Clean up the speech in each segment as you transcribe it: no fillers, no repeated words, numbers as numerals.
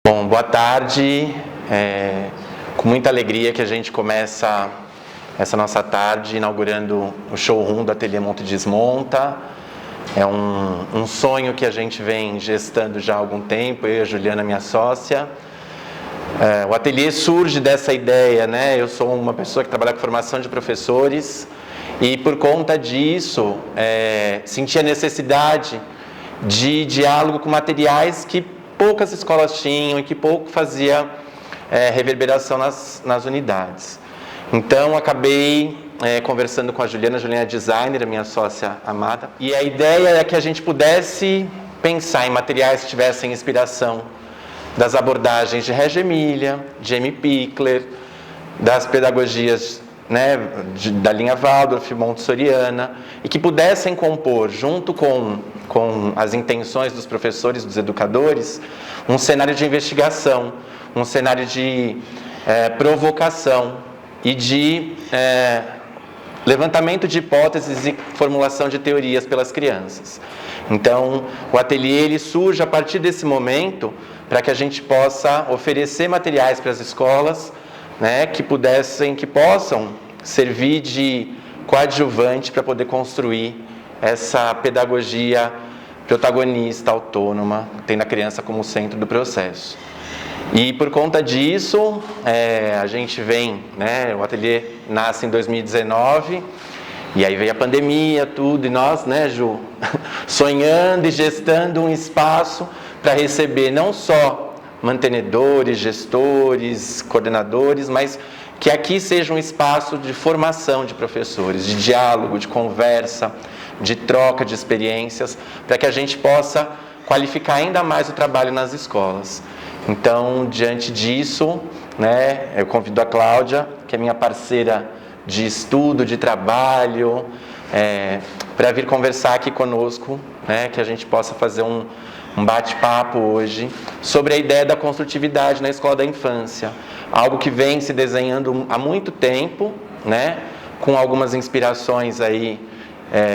Bom, boa tarde. Com muita alegria que a gente começa essa nossa tarde inaugurando o showroom do Ateliê Monta e Desmonta. É um sonho que a gente vem gestando já há algum tempo, eu e a Juliana, minha sócia. O ateliê surge dessa ideia, né? Eu sou uma pessoa que trabalha com formação de professores e por conta disso senti a necessidade de diálogo com materiais que poucas escolas tinham e que pouco fazia reverberação nas unidades. Então, acabei conversando com a Juliana é designer, a minha sócia amada, e a ideia é que a gente pudesse pensar em materiais que tivessem inspiração das abordagens de Reggio Emilia, de Amy Pickler, das pedagogias da linha Waldorf, montessoriana, e que pudessem compor, junto com as intenções dos professores, dos educadores, um cenário de investigação, um cenário de provocação e de levantamento de hipóteses e formulação de teorias pelas crianças. Então, o ateliê ele surge a partir desse momento para que a gente possa oferecer materiais para as escolas, que possam servir de coadjuvante para poder construir essa pedagogia protagonista, autônoma, tendo a criança como centro do processo. E por conta disso, a gente vem, o ateliê nasce em 2019, e aí veio a pandemia, tudo, e nós, Ju, sonhando e gestando um espaço para receber não só mantenedores, gestores, coordenadores, mas que aqui seja um espaço de formação de professores, de diálogo, de conversa, de troca de experiências, para que a gente possa qualificar ainda mais o trabalho nas escolas. Então, diante disso, eu convido a Cláudia, que é minha parceira de estudo, de trabalho, para vir conversar aqui conosco, que a gente possa fazer um bate-papo hoje sobre a ideia da construtividade na escola da infância, algo que vem se desenhando há muito tempo, com algumas inspirações aí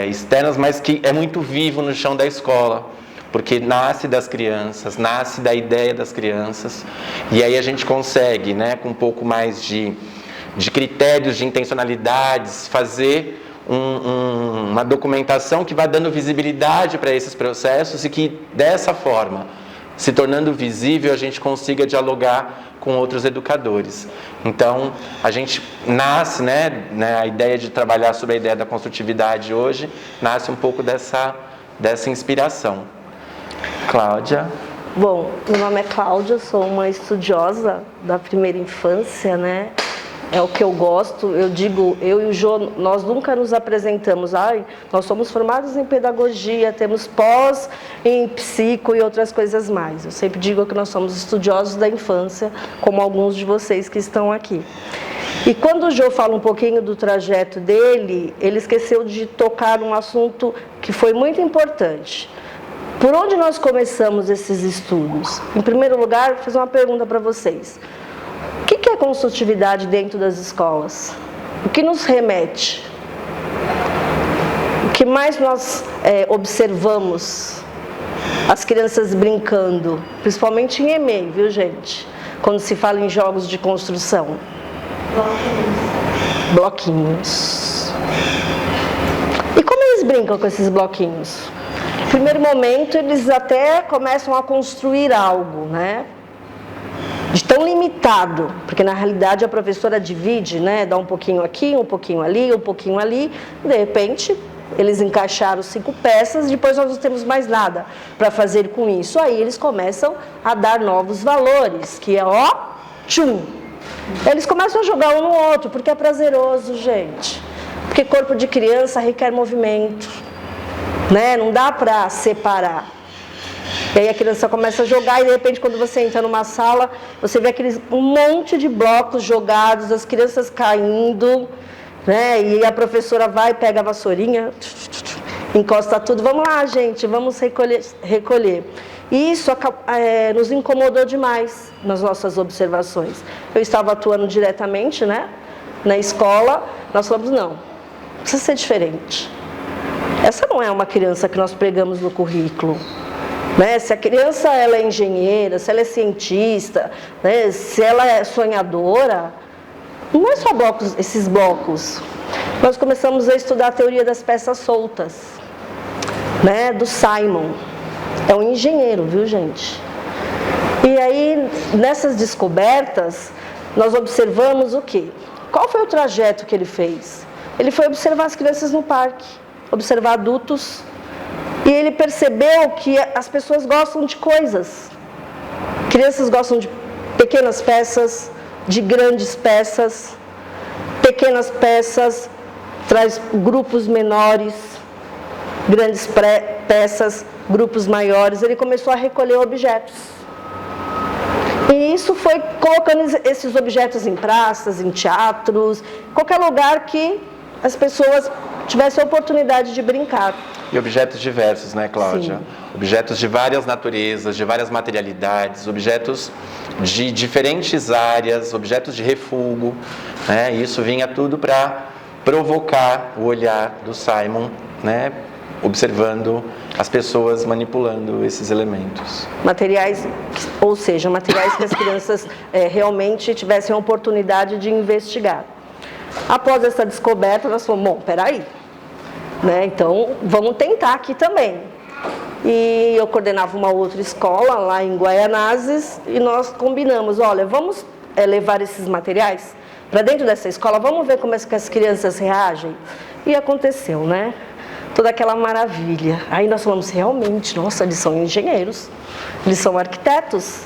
externas, mas que é muito vivo no chão da escola, porque nasce das crianças, nasce da ideia das crianças, e aí a gente consegue, com um pouco mais de critérios, de intencionalidades, fazer uma documentação que vai dando visibilidade para esses processos e que, dessa forma, se tornando visível, a gente consiga dialogar com outros educadores. Então, a gente nasce, a ideia de trabalhar sobre a ideia da construtividade hoje, nasce um pouco dessa inspiração. Cláudia? Bom, meu nome é Cláudia, sou uma estudiosa da primeira infância, É o que eu gosto, eu digo, eu e o Jô, nós nunca nos apresentamos, nós somos formados em pedagogia, temos pós em psico e outras coisas mais. Eu sempre digo que nós somos estudiosos da infância, como alguns de vocês que estão aqui. E quando o Jô fala um pouquinho do trajeto dele, ele esqueceu de tocar um assunto que foi muito importante. Por onde nós começamos esses estudos? Em primeiro lugar, vou fazer uma pergunta para vocês. O que é construtividade dentro das escolas? O que nos remete? O que mais nós observamos? As crianças brincando, principalmente em EMEI, viu, gente? Quando se fala em jogos de construção. Bloquinhos. E como eles brincam com esses bloquinhos? No primeiro momento, eles até começam a construir algo, de tão limitado, porque na realidade a professora divide, dá um pouquinho aqui, um pouquinho ali, de repente eles encaixaram 5 peças, depois nós não temos mais nada para fazer com isso. Aí eles começam a dar novos valores, que é tchum. Eles começam a jogar um no outro, porque é prazeroso, gente. Porque corpo de criança requer movimento, não dá para separar. E aí a criança começa a jogar e de repente quando você entra numa sala, você vê um monte de blocos jogados, as crianças caindo, e a professora vai, pega a vassourinha, encosta tudo, vamos lá gente, vamos recolher. E isso nos incomodou demais nas nossas observações. Eu estava atuando diretamente, na escola, nós falamos, não, precisa ser diferente. Essa não é uma criança que nós pregamos no currículo. Né? Se a criança ela é engenheira, se ela é cientista, né? Se ela é sonhadora, não é só esses blocos. Nós começamos a estudar a teoria das peças soltas, né? Do Simon. É um engenheiro, viu, gente? E aí, nessas descobertas, nós observamos o quê? Qual foi o trajeto que ele fez? Ele foi observar as crianças no parque, observar adultos, e ele percebeu que as pessoas gostam de coisas. Crianças gostam de pequenas peças, de grandes peças. Pequenas peças traz grupos menores, grandes peças, grupos maiores. Ele começou a recolher objetos. E isso foi colocando esses objetos em praças, em teatros, qualquer lugar que as pessoas tivessem a oportunidade de brincar. E objetos diversos, né, Cláudia? Sim. Objetos de várias naturezas, de várias materialidades, objetos de diferentes áreas, objetos de refúgio, né? E isso vinha tudo para provocar o olhar do Simon, né? Observando as pessoas manipulando esses elementos. Materiais, ou seja, materiais que as crianças realmente tivessem a oportunidade de investigar. Após essa descoberta, nós falamos, bom, peraí, né? Então vamos tentar aqui também. E eu coordenava uma outra escola lá em Guaianazes e nós combinamos, olha, vamos levar esses materiais para dentro dessa escola, vamos ver como é que as crianças reagem. E aconteceu, né? Toda aquela maravilha. Aí nós falamos, realmente, nossa, eles são engenheiros, eles são arquitetos,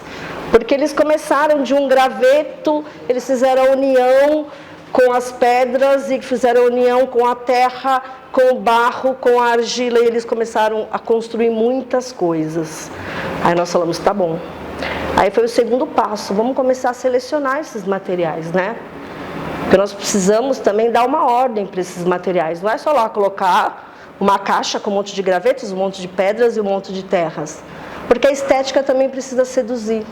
porque eles começaram de um graveto, eles fizeram a união com as pedras e fizeram a união com a terra, com o barro, com a argila, e eles começaram a construir muitas coisas. Aí nós falamos, tá bom. Aí foi o segundo passo, vamos começar a selecionar esses materiais, né? Porque nós precisamos também dar uma ordem para esses materiais, não é só lá colocar uma caixa com um monte de gravetos, um monte de pedras e um monte de terras. Porque a estética também precisa seduzir,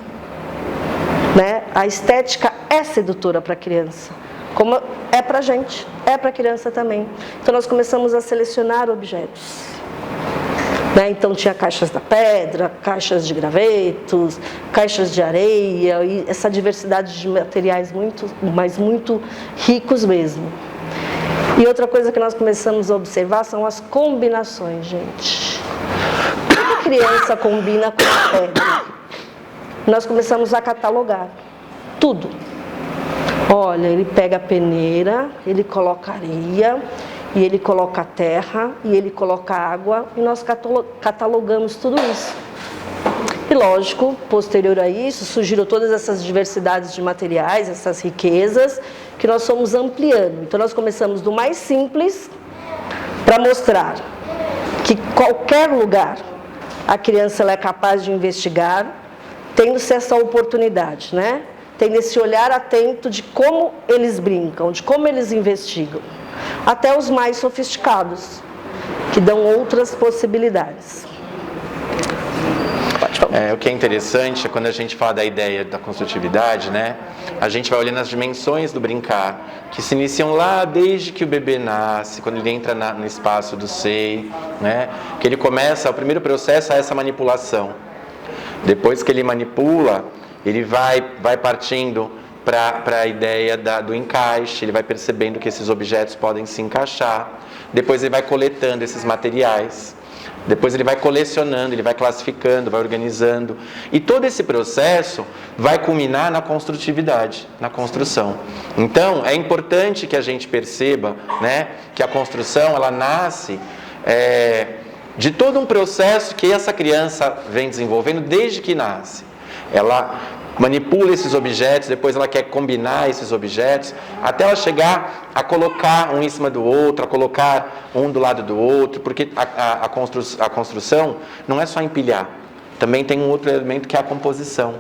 né? A estética é sedutora para a criança, como é para a gente, é para a criança também. Então nós começamos a selecionar objetos, né? Então tinha caixas da pedra, caixas de gravetos, caixas de areia, e essa diversidade de materiais muito ricos mesmo. E outra coisa que nós começamos a observar são as combinações, gente. Toda criança combina com a pedra. Nós começamos a catalogar tudo. Olha, ele pega a peneira, ele coloca areia, e ele coloca terra, e ele coloca água, e nós catalogamos tudo isso. E lógico, posterior a isso, surgiram todas essas diversidades de materiais, essas riquezas, que nós fomos ampliando. Então nós começamos do mais simples, para mostrar que qualquer lugar a criança ela é capaz de investigar, tendo-se essa oportunidade, né? Tendo esse olhar atento de como eles brincam, de como eles investigam, até os mais sofisticados, que dão outras possibilidades. O que é interessante é quando a gente fala da ideia da construtividade, né? A gente vai olhando as dimensões do brincar, que se iniciam lá desde que o bebê nasce, quando ele entra no espaço do seio, né? Que ele começa, o primeiro processo é essa manipulação. Depois que ele manipula, ele vai partindo para a ideia do encaixe, ele vai percebendo que esses objetos podem se encaixar. Depois ele vai coletando esses materiais. Depois ele vai colecionando, ele vai classificando, vai organizando. E todo esse processo vai culminar na construtividade, na construção. Então, é importante que a gente perceba, né, que a construção ela nasce de todo um processo que essa criança vem desenvolvendo desde que nasce. Ela manipula esses objetos, depois ela quer combinar esses objetos, até ela chegar a colocar um em cima do outro, a colocar um do lado do outro, porque a construção não é só empilhar, também tem um outro elemento que é a composição,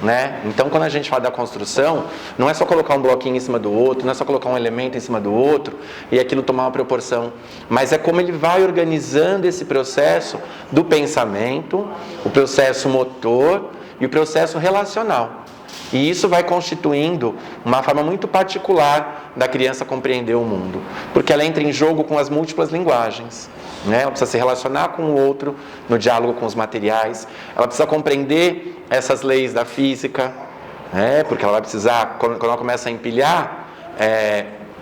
né? Então, quando a gente fala da construção, não é só colocar um bloquinho em cima do outro, não é só colocar um elemento em cima do outro e aquilo tomar uma proporção, mas é como ele vai organizando esse processo do pensamento, o processo motor e o processo relacional. E isso vai constituindo uma forma muito particular da criança compreender o mundo, porque ela entra em jogo com as múltiplas linguagens, né? Ela precisa se relacionar com o outro no diálogo com os materiais, ela precisa compreender essas leis da física, né? Porque ela vai precisar, quando ela começa a empilhar,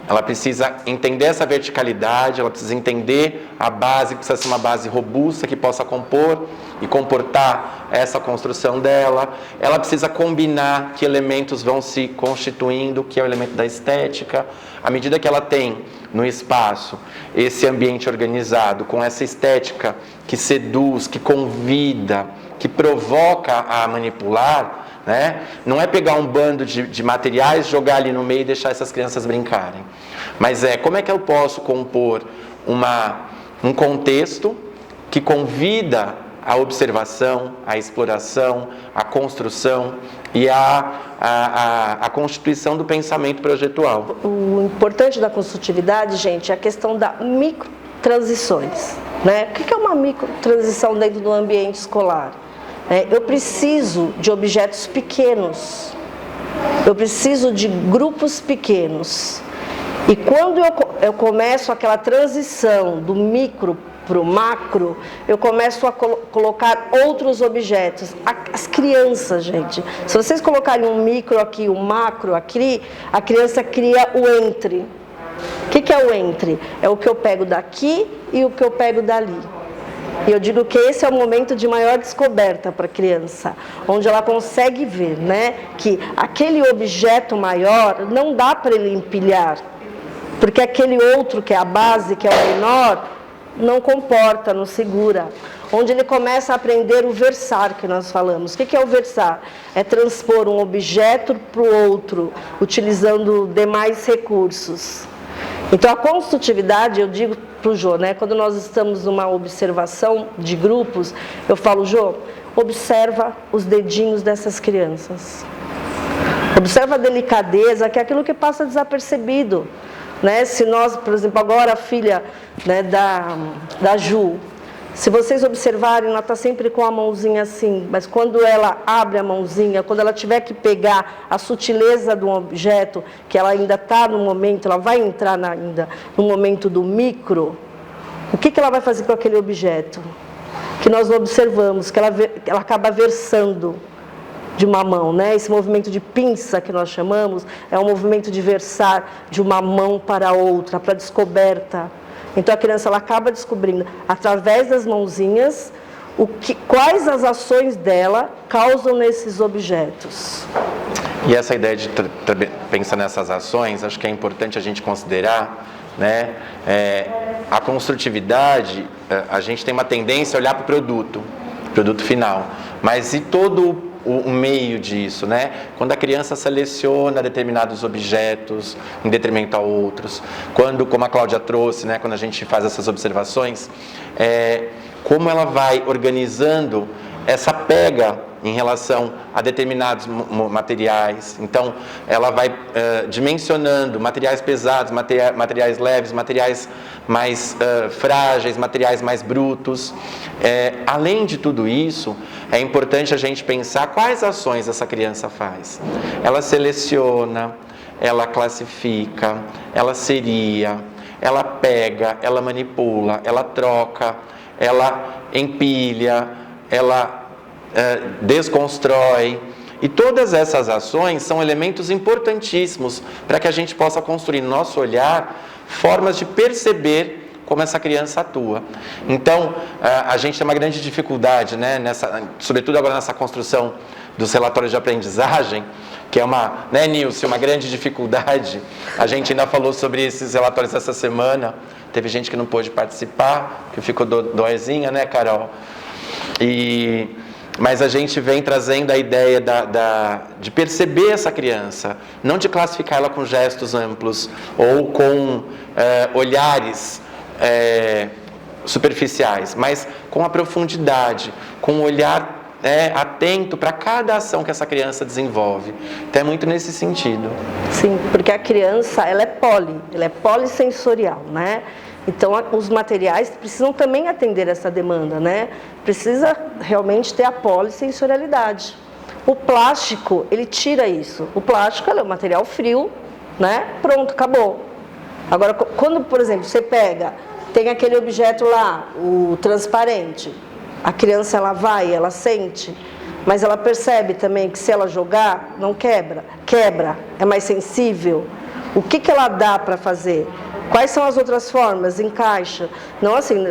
ela precisa entender essa verticalidade, ela precisa entender a base, precisa ser uma base robusta que possa compor e comportar essa construção dela. Ela precisa combinar que elementos vão se constituindo, que é o elemento da estética. À medida que ela tem no espaço esse ambiente organizado, com essa estética que seduz, que convida, que provoca a manipular, né? Não é pegar um bando de materiais, jogar ali no meio e deixar essas crianças brincarem. Mas como é que eu posso compor um contexto que convida a observação, a exploração, a construção e a constituição do pensamento projetual. O importante da construtividade, gente, é a questão da microtransições, né? O que é uma microtransição dentro do ambiente escolar? Eu preciso de objetos pequenos, eu preciso de grupos pequenos. E quando eu começo aquela transição do micro para o macro, eu começo a colocar outros objetos. As crianças, gente, se vocês colocarem um micro aqui, um macro aqui, a criança cria o entre. O que é o entre? É o que eu pego daqui e o que eu pego dali. E eu digo que esse é o momento de maior descoberta para a criança, onde ela consegue ver, né, que aquele objeto maior não dá para ele empilhar, porque aquele outro que é a base, que é o menor, não comporta, não segura. Onde ele começa a aprender o versar, que nós falamos. O que é o versar? É transpor um objeto para o outro, utilizando demais recursos. Então, a construtividade, eu digo para o Jô, né, quando nós estamos numa observação de grupos, eu falo, Jô, observa os dedinhos dessas crianças. Observa a delicadeza, que é aquilo que passa desapercebido. Né? Se nós, por exemplo, agora a filha, né, da Ju, se vocês observarem, ela está sempre com a mãozinha assim, mas quando ela abre a mãozinha, quando ela tiver que pegar a sutileza do objeto, que ela ainda está no momento, ela vai entrar ainda no momento do micro, o que ela vai fazer com aquele objeto? Que nós observamos, que ela acaba versando de uma mão, né? Esse movimento de pinça que nós chamamos, é um movimento de versar de uma mão para a outra, para a descoberta. Então a criança ela acaba descobrindo, através das mãozinhas, quais as ações dela causam nesses objetos. E essa ideia de pensar nessas ações, acho que é importante a gente considerar, né? A construtividade, a gente tem uma tendência a olhar para o produto final, mas e todo o meio disso, né? Quando a criança seleciona determinados objetos em detrimento a outros, quando, como a Cláudia trouxe, né, quando a gente faz essas observações, como ela vai organizando essa pega em relação a determinados materiais. Então, ela vai dimensionando materiais pesados, materiais leves, materiais mais frágeis, materiais mais brutos. Além de tudo isso, é importante a gente pensar quais ações essa criança faz. Ela seleciona, ela classifica, ela seria, ela pega, ela manipula, ela troca, ela empilha, ela desconstrói. E todas essas ações são elementos importantíssimos para que a gente possa construir no nosso olhar formas de perceber como essa criança atua. Então, a gente tem uma grande dificuldade, né, sobretudo agora nessa construção dos relatórios de aprendizagem, que é né, Nilce, uma grande dificuldade. A gente ainda falou sobre esses relatórios essa semana, teve gente que não pôde participar, que ficou dóizinha, né, Carol? Mas a gente vem trazendo a ideia de perceber essa criança, não de classificar ela com gestos amplos ou com olhares superficiais, mas com a profundidade, com um olhar atento para cada ação que essa criança desenvolve. Então é muito nesse sentido. Sim, porque a criança ela é polissensorial, né? Então, os materiais precisam também atender essa demanda, né? Precisa realmente ter a polissensorialidade. O plástico, ele tira isso. O plástico é um material frio, né? Pronto, acabou. Agora, quando, por exemplo, você pega, tem aquele objeto lá, o transparente, a criança ela vai, ela sente, mas ela percebe também que se ela jogar, não quebra. Quebra, é mais sensível. O que ela dá para fazer? Quais são as outras formas? Encaixa. Não, assim,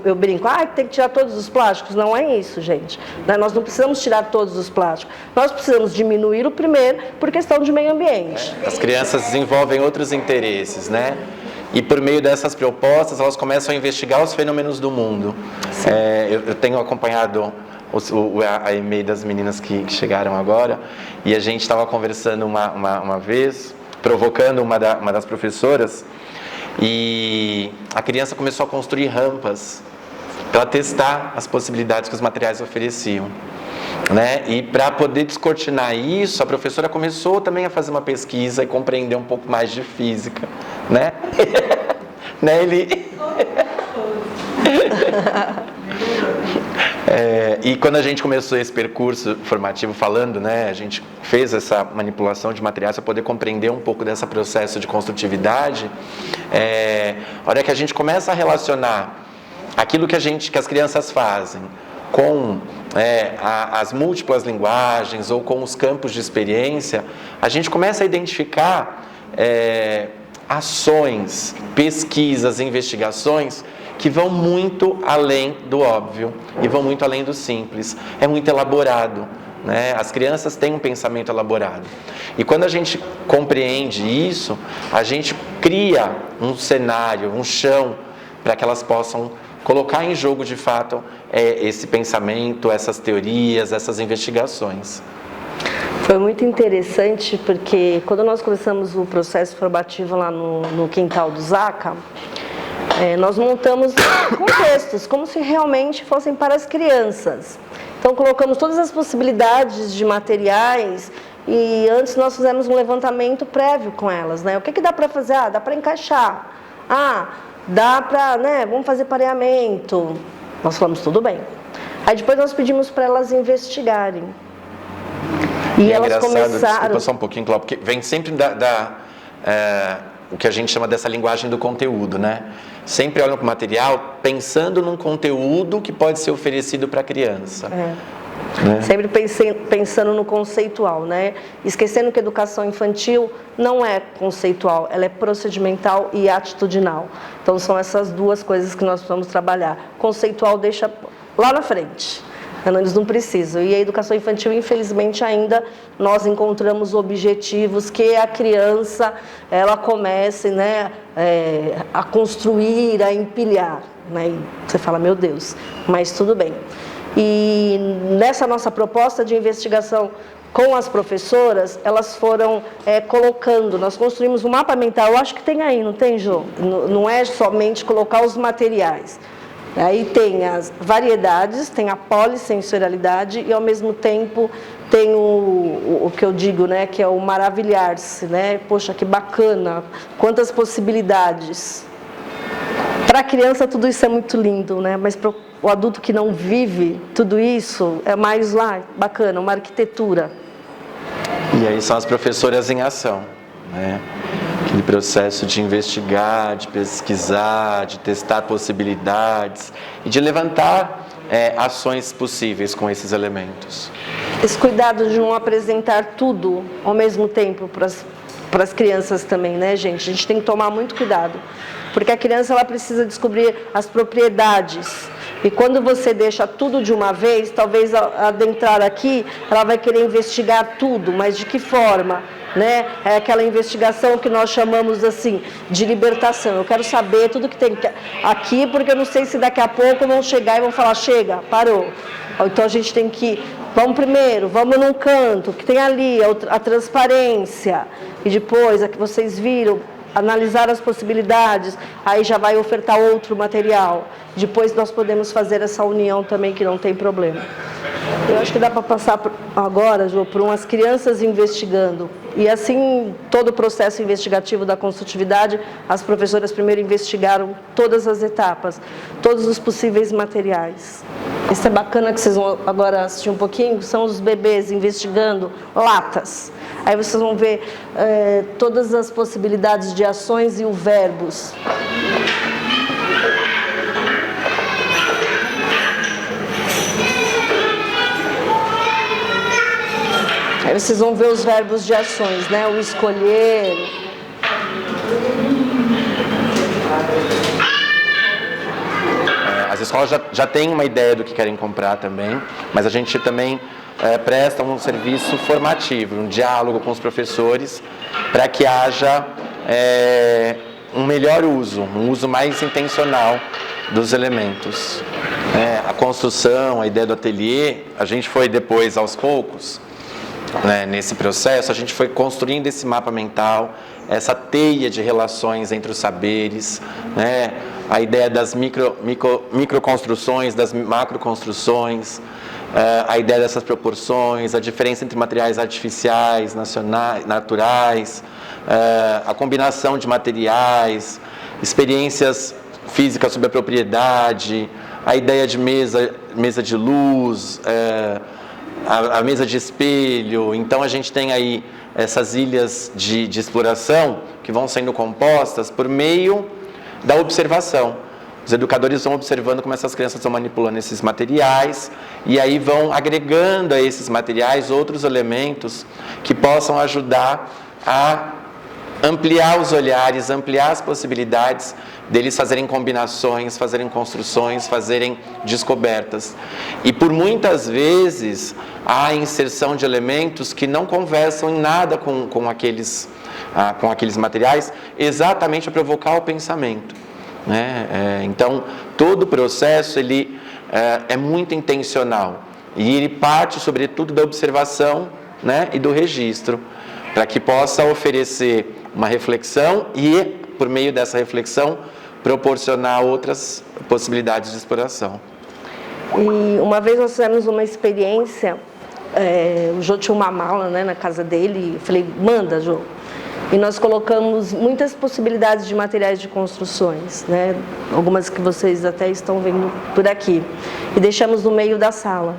eu brinco, tem que tirar todos os plásticos. Não é isso, gente. Nós não precisamos tirar todos os plásticos. Nós precisamos diminuir o primeiro por questão de meio ambiente. As crianças desenvolvem outros interesses, né? E por meio dessas propostas, elas começam a investigar os fenômenos do mundo. Eu tenho acompanhado a e-mail das meninas que chegaram agora, e a gente estava conversando uma vez, provocando uma das professoras, e a criança começou a construir rampas para testar as possibilidades que os materiais ofereciam, né? E para poder descortinar isso, a professora começou também a fazer uma pesquisa e compreender um pouco mais de física, né? Né, Eli? E quando a gente começou esse percurso formativo falando, né, a gente fez essa manipulação de materiais para poder compreender um pouco desse processo de construtividade. A hora que a gente começa a relacionar aquilo que as crianças fazem com as múltiplas linguagens ou com os campos de experiência, a gente começa a identificar ações, pesquisas, investigações que vão muito além do óbvio e vão muito além do simples. É muito elaborado, né? As crianças têm um pensamento elaborado. E quando a gente compreende isso, a gente cria um cenário, um chão, para que elas possam colocar em jogo, de fato, esse pensamento, essas teorias, essas investigações. Foi muito interessante, porque quando nós começamos o processo formativo lá no quintal do Zaca, nós montamos contextos, como se realmente fossem para as crianças. Então, colocamos todas as possibilidades de materiais e antes nós fizemos um levantamento prévio com elas, né? O que dá para fazer? Dá para encaixar. Dá para, né? Vamos fazer pareamento. Nós falamos, tudo bem. Aí depois nós pedimos para elas investigarem. E elas começaram... Desculpa só um pouquinho, Cláudio, porque vem sempre o que a gente chama dessa linguagem do conteúdo, né? Sempre olham para o material pensando num conteúdo que pode ser oferecido para a criança. Né? Sempre pensando no conceitual, né? Esquecendo que educação infantil não é conceitual, ela é procedimental e atitudinal. Então são essas duas coisas que nós vamos trabalhar. Conceitual deixa lá na frente. Eles não precisam. E a educação infantil, infelizmente, ainda nós encontramos objetivos que a criança ela comece, né, a construir, a empilhar. Né? E você fala, meu Deus, mas tudo bem. E nessa nossa proposta de investigação com as professoras, elas foram colocando, nós construímos um mapa mental, eu acho que tem aí, não tem, Jô? Não é somente colocar os materiais. Aí tem as variedades, tem a polissensorialidade e, ao mesmo tempo, tem o que eu digo, né, que é o maravilhar-se, né? Poxa, que bacana, quantas possibilidades. Para a criança, tudo isso é muito lindo, né? Mas para o adulto que não vive tudo isso, é mais lá, bacana, uma arquitetura. E aí são as professoras em ação, né? Aquele processo de investigar, de pesquisar, de testar possibilidades e de levantar ações possíveis com esses elementos. Esse cuidado de não apresentar tudo ao mesmo tempo para as crianças também, né, gente? A gente tem que tomar muito cuidado, porque a criança ela precisa descobrir as propriedades. E quando você deixa tudo de uma vez, talvez adentrar aqui, ela vai querer investigar tudo, mas de que forma? Né? É aquela investigação que nós chamamos assim de libertação. Eu quero saber tudo que tem aqui, porque eu não sei se daqui a pouco vão chegar e vão falar, chega, parou. Então a gente tem que, vamos primeiro, vamos num canto, que tem ali a transparência, e depois, a que vocês viram, analisar as possibilidades, aí já vai ofertar outro material. Depois nós podemos fazer essa união também, que não tem problema. Eu acho que dá para passar agora, Jô, por umas crianças investigando. E assim, todo o processo investigativo da construtividade, as professoras primeiro investigaram todas as etapas, todos os possíveis materiais. Isso é bacana que vocês vão agora assistir um pouquinho, são os bebês investigando latas. Aí vocês vão ver todas as possibilidades de ações e os verbos. Aí vocês vão ver os verbos de ações, né? O escolher. As escolas já têm uma ideia do que querem comprar também, mas a gente também presta um serviço formativo, um diálogo com os professores, para que haja um melhor uso, um uso mais intencional dos elementos. A construção, a ideia do ateliê, a gente foi depois, aos poucos, nesse processo, a gente foi construindo esse mapa mental, essa teia de relações entre os saberes, a ideia das microconstruções, das macroconstruções, a ideia dessas proporções, a diferença entre materiais artificiais, naturais, a combinação de materiais, experiências físicas sobre a propriedade, a ideia de mesa de luz, a mesa de espelho. Então a gente tem aí essas ilhas de exploração que vão sendo compostas por meio da observação. Os educadores vão observando como essas crianças estão manipulando esses materiais e aí vão agregando a esses materiais outros elementos que possam ajudar a ampliar os olhares, ampliar as possibilidades deles fazerem combinações, fazerem construções, fazerem descobertas. E por muitas vezes há a inserção de elementos que não conversam em nada com aqueles materiais, exatamente para provocar o pensamento. Então, todo o processo ele é muito intencional e ele parte, sobretudo, da observação, e do registro, para que possa oferecer uma reflexão e, por meio dessa reflexão, proporcionar outras possibilidades de exploração. E uma vez nós fizemos uma experiência, o Jô tinha uma mala na casa dele, e falei, manda, Jô. E nós colocamos muitas possibilidades de materiais de construções, algumas que vocês até estão vendo por aqui. E deixamos no meio da sala.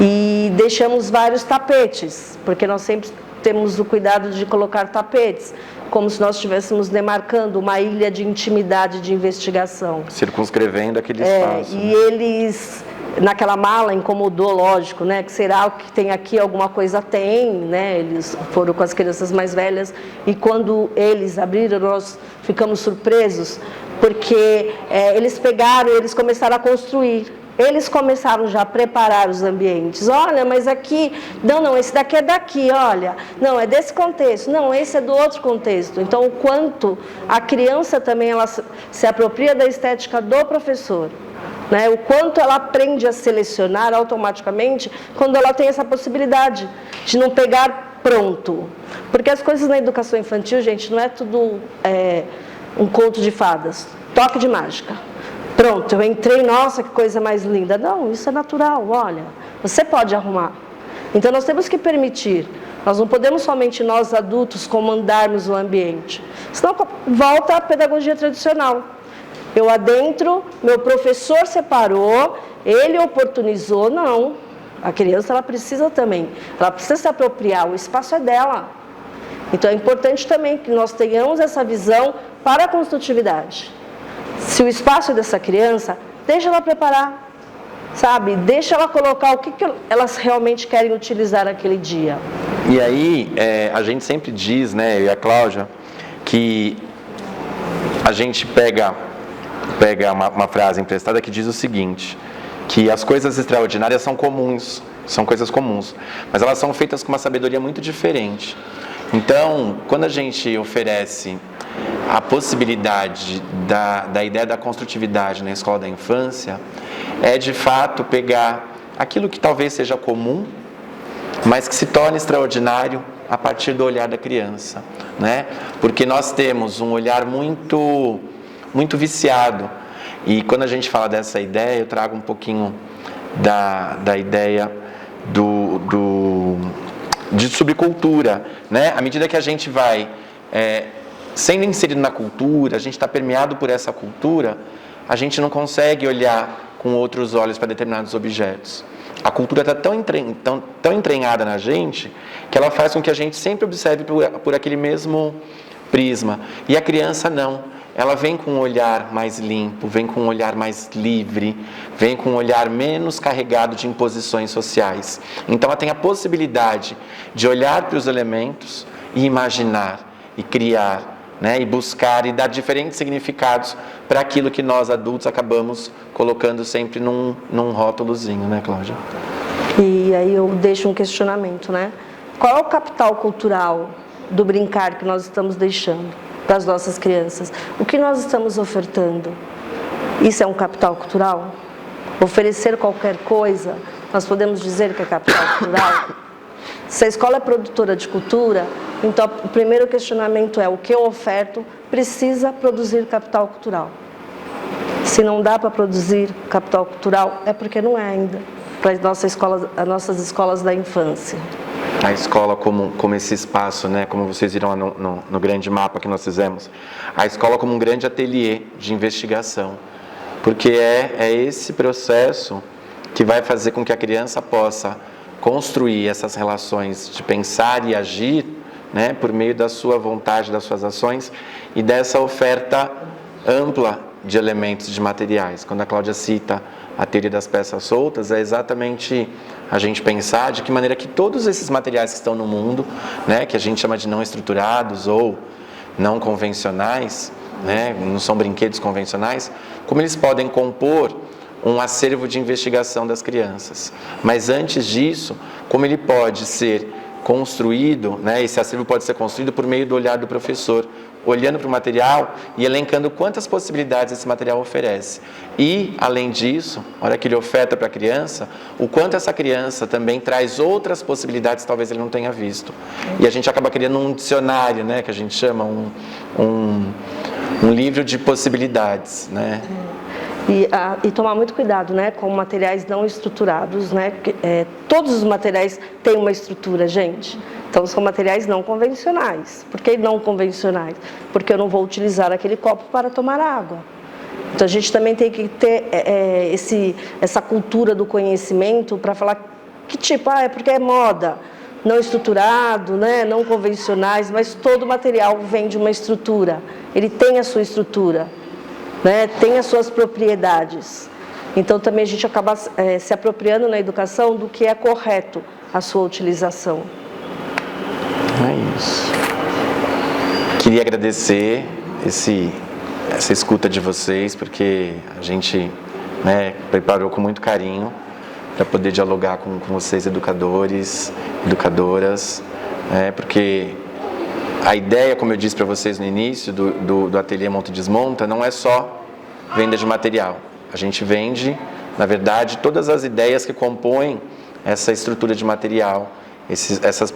E deixamos vários tapetes, porque nós sempre temos o cuidado de colocar tapetes, como se nós estivéssemos demarcando uma ilha de intimidade de investigação. Circunscrevendo aquele espaço. E eles, naquela mala, incomodou, lógico, que será o que tem aqui, alguma coisa tem, Eles foram com as crianças mais velhas e quando eles abriram, nós ficamos surpresos, porque eles pegaram e eles começaram a construir. Eles começaram já a preparar os ambientes. Olha, mas aqui, não, esse daqui é daqui, olha. Não, é desse contexto. Não, esse é do outro contexto. Então, o quanto a criança também ela se apropria da estética do professor. O quanto ela aprende a selecionar automaticamente quando ela tem essa possibilidade de não pegar pronto. Porque as coisas na educação infantil, gente, não é tudo um conto de fadas. Toque de mágica. Pronto, eu entrei, nossa, que coisa mais linda. Não, isso é natural, olha, você pode arrumar. Então, nós temos que permitir. Nós não podemos somente nós, adultos, comandarmos o ambiente. Senão, volta à pedagogia tradicional. Eu adentro, meu professor separou, ele oportunizou. Não, a criança ela precisa também. Ela precisa se apropriar, o espaço é dela. Então, é importante também que nós tenhamos essa visão para a construtividade. Se o espaço é dessa criança, deixa ela preparar, sabe? Deixa ela colocar o que elas realmente querem utilizar naquele dia. E aí, a gente sempre diz, eu e a Cláudia, que a gente pega uma frase emprestada que diz o seguinte, que as coisas extraordinárias são comuns, são coisas comuns, mas elas são feitas com uma sabedoria muito diferente. Então, quando a gente oferece a possibilidade da ideia da construtividade na escola da infância, é de fato pegar aquilo que talvez seja comum, mas que se torne extraordinário a partir do olhar da criança, Porque nós temos um olhar muito, muito viciado. E quando a gente fala dessa ideia, eu trago um pouquinho da ideia de subcultura, né? À medida que a gente vai sendo inserido na cultura, a gente está permeado por essa cultura, a gente não consegue olhar com outros olhos para determinados objetos. A cultura está tão entranhada na gente que ela faz com que a gente sempre observe por aquele mesmo prisma. E a criança não. Ela vem com um olhar mais limpo, vem com um olhar mais livre, vem com um olhar menos carregado de imposições sociais. Então ela tem a possibilidade de olhar para os elementos e imaginar, e criar, né? E buscar e dar diferentes significados para aquilo que nós adultos acabamos colocando sempre num rótulozinho, né, Cláudia? E aí eu deixo um questionamento, né? Qual é o capital cultural do brincar que nós estamos deixando para as nossas crianças? O que nós estamos ofertando? Isso é um capital cultural? Oferecer qualquer coisa, nós podemos dizer que é capital cultural? Se a escola é produtora de cultura, então o primeiro questionamento é: o que eu oferto precisa produzir capital cultural. Se não dá para produzir capital cultural, é porque não é ainda para as nossas escolas da infância. A escola como esse espaço, né, como vocês viram lá no grande mapa que nós fizemos, a escola como um grande ateliê de investigação, porque é esse processo que vai fazer com que a criança possa construir essas relações de pensar e agir, né, por meio da sua vontade, das suas ações e dessa oferta ampla de elementos, de materiais. Quando a Cláudia cita a teoria das peças soltas, é exatamente a gente pensar de que maneira que todos esses materiais que estão no mundo, né, que a gente chama de não estruturados ou não convencionais, né, não são brinquedos convencionais, como eles podem compor um acervo de investigação das crianças. Mas antes disso, como ele pode ser construído, né, esse acervo pode ser construído por meio do olhar do professor, olhando para o material e elencando quantas possibilidades esse material oferece. E, além disso, na hora que ele oferta para a criança, o quanto essa criança também traz outras possibilidades que talvez ele não tenha visto. E a gente acaba criando um dicionário, né, que a gente chama um livro de possibilidades, né? E tomar muito cuidado, né, com materiais não estruturados, né? Porque, todos os materiais têm uma estrutura, gente. Então são materiais não convencionais. Por que não convencionais? Porque eu não vou utilizar aquele copo para tomar água. Então a gente também tem que ter essa cultura do conhecimento para falar que tipo, é porque é moda, não estruturado, né, não convencionais, mas todo material vem de uma estrutura. Ele tem a sua estrutura, né, tem as suas propriedades. Então também a gente acaba se apropriando na educação do que é correto a sua utilização. É isso. Queria agradecer essa escuta de vocês, porque a gente, né, preparou com muito carinho para poder dialogar com vocês, educadores, educadoras, né, porque a ideia, como eu disse para vocês no início, do Ateliê Monta e Desmonta, não é só venda de material. A gente vende, na verdade, todas as ideias que compõem essa estrutura de material, essas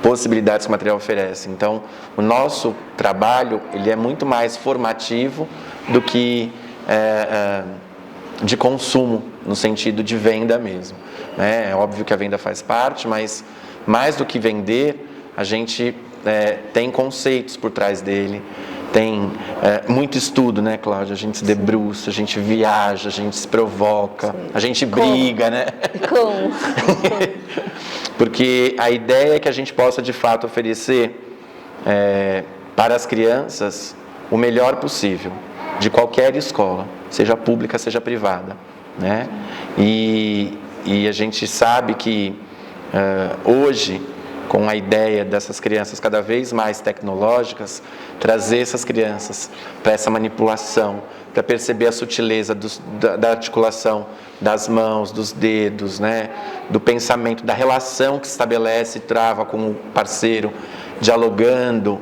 possibilidades que o material oferece. Então, o nosso trabalho, ele é muito mais formativo do que de consumo, no sentido de venda mesmo, né? É óbvio que a venda faz parte, mas mais do que vender, a gente tem conceitos por trás dele, tem muito estudo, né, Cláudia? A gente se debruça, a gente viaja, a gente se provoca, sim, a gente briga, né? Como? Porque a ideia é que a gente possa, de fato, oferecer para as crianças o melhor possível, de qualquer escola, seja pública, seja privada, né? E a gente sabe que hoje, com a ideia dessas crianças cada vez mais tecnológicas, trazer essas crianças para essa manipulação, para perceber a sutileza da articulação das mãos, dos dedos, né? Do pensamento, da relação que se estabelece e trava com o parceiro, dialogando,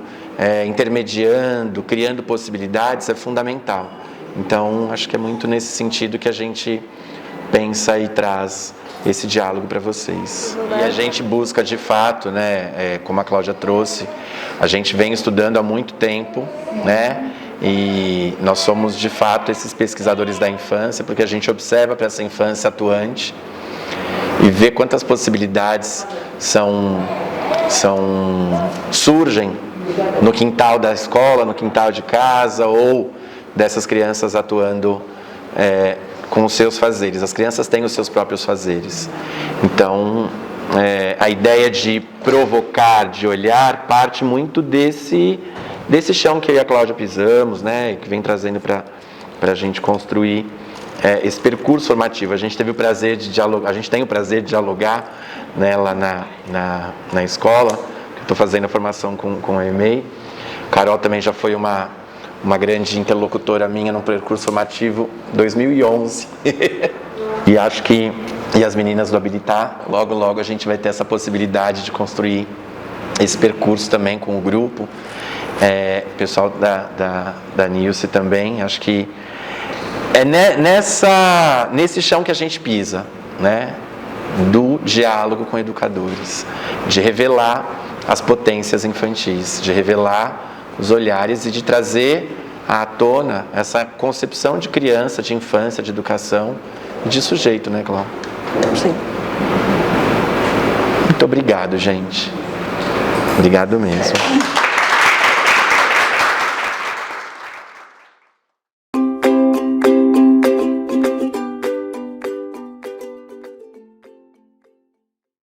intermediando, criando possibilidades, é fundamental. Então, acho que é muito nesse sentido que a gente pensa e traz esse diálogo para vocês. E a gente busca, de fato, né, como a Cláudia trouxe, a gente vem estudando há muito tempo, né, e nós somos, de fato, esses pesquisadores da infância, porque a gente observa para essa infância atuante e ver quantas possibilidades surgem no quintal da escola, no quintal de casa, ou dessas crianças atuando com os seus fazeres. As crianças têm os seus próprios fazeres. Então, a ideia de provocar, de olhar, parte muito desse chão que eu e a Cláudia pisamos, né, e que vem trazendo para a gente construir esse percurso formativo. A gente teve o prazer de dialogar, a gente tem o prazer de dialogar, né, lá na escola. Estou fazendo a formação com a EMEI. Carol também já foi uma grande interlocutora minha no percurso formativo 2011. E acho que as meninas do Habilitar, logo a gente vai ter essa possibilidade de construir esse percurso também com o grupo. O pessoal da Nilce também. Acho que é nesse chão que a gente pisa, né? Do diálogo com educadores, de revelar as potências infantis, de revelar os olhares e de trazer à tona essa concepção de criança, de infância, de educação e de sujeito, né, Cláudia? Sim. Muito obrigado, gente. Obrigado mesmo.